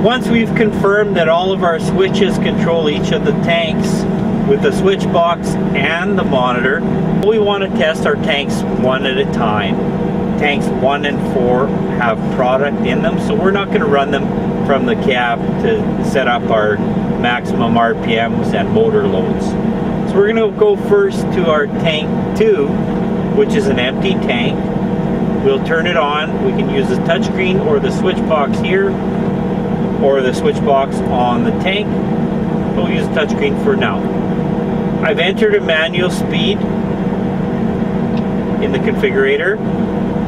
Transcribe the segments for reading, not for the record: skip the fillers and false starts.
Once we've confirmed that all of our switches control each of the tanks with the switch box and the monitor, we want to test our tanks one at a time. Tanks 1 and 4 have product in them, so we're not going to run them from the cab to set up our maximum RPMs and motor loads. So we're going to go first to our tank 2, which is an empty tank. We'll turn it on. We can use the touchscreen or the switch box here, or the switch box on the tank. We'll use the touchscreen for now. I've entered a manual speed in the configurator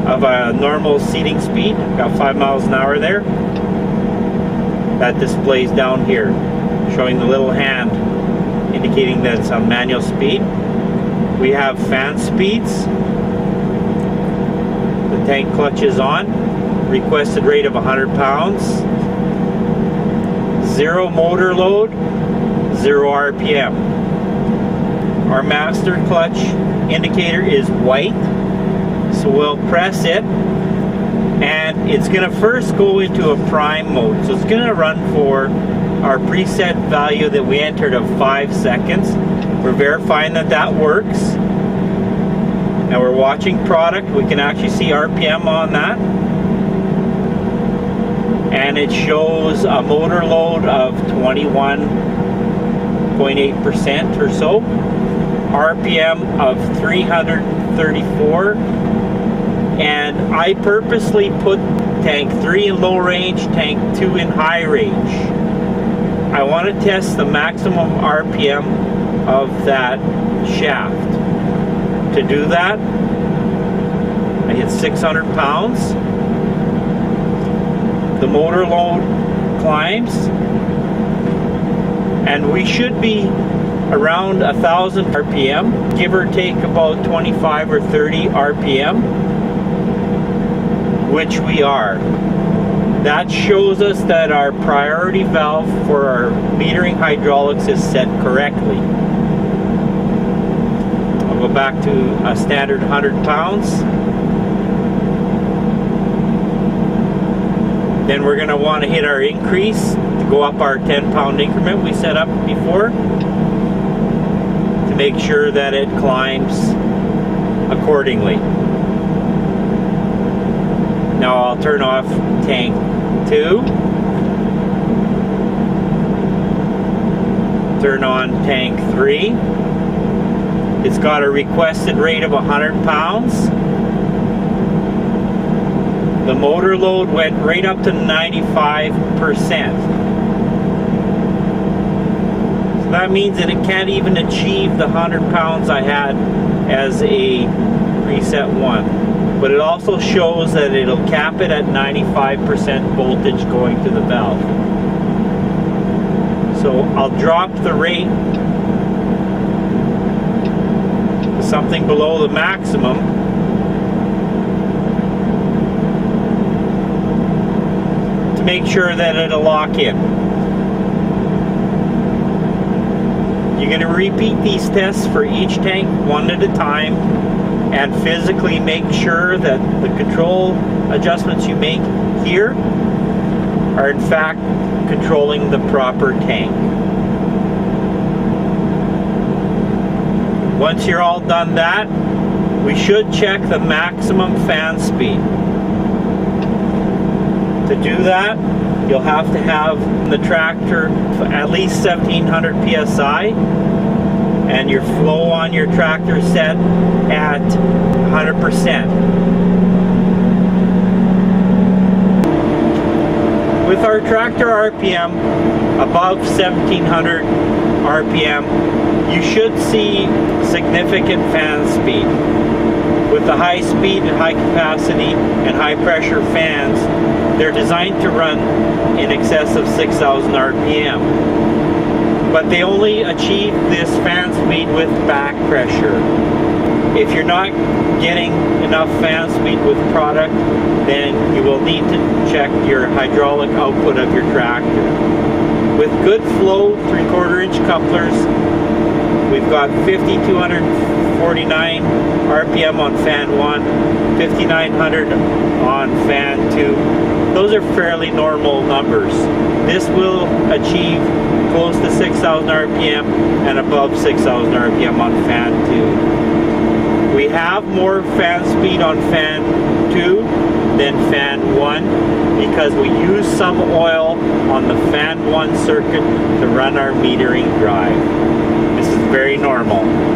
of a normal seating speed. Got 5 miles an hour there. That displays down here, showing the little hand indicating that it's on manual speed. We have fan speeds. The tank clutch is on. Requested rate of 100 pounds. 0 motor load, 0 RPM. Our master clutch indicator is white, so we'll press it, and it's going to first go into a prime mode. So it's going to run for our preset value that we entered of 5 seconds. We're verifying that that works. Now we're watching product. We can actually see RPM on that. And it shows a motor load of 21.8% or so. RPM of 334. And I purposely put tank 3 in low range, tank 2 in high range. I want to test the maximum RPM of that shaft. To do that, I hit 600 pounds. The motor load climbs, and we should be around 1,000 RPM, give or take about 25 or 30 RPM, which we are. That shows us that our priority valve for our metering hydraulics is set correctly. I'll go back to a standard 100 pounds. Then we're going to want to hit our increase to go up our 10-pound increment we set up before, to make sure that it climbs accordingly. Now I'll turn off tank 2, turn on tank 3. It's got a requested rate of 100 pounds. The motor load went right up to 95%. So that means that it can't even achieve the 100 pounds I had as a preset 1. But it also shows that it'll cap it at 95% voltage going to the valve. So I'll drop the rate to something below the maximum. Make sure that it'll lock in. You're going to repeat these tests for each tank one at a time, and physically make sure that the control adjustments you make here are in fact controlling the proper tank. Once you're all done that, we should check the maximum fan speed. To do that, you'll have to have the tractor at least 1700 psi and your flow on your tractor set at 100%. With our tractor RPM above 1700 RPM, you should see significant fan speed. With the high speed and high capacity and high pressure fans, they're designed to run in excess of 6,000 RPM. But they only achieve this fan speed with back pressure. If you're not getting enough fan speed with product, then you will need to check your hydraulic output of your tractor. With good flow 3/4 inch couplers, we've got 5,249 RPM on fan 1, 5,900 on fan 2, those are fairly normal numbers. This will achieve close to 6,000 RPM and above 6,000 RPM on fan 2. We have more fan speed on fan 2 than fan 1 because we use some oil on the fan 1 circuit to run our metering drive. This is very normal.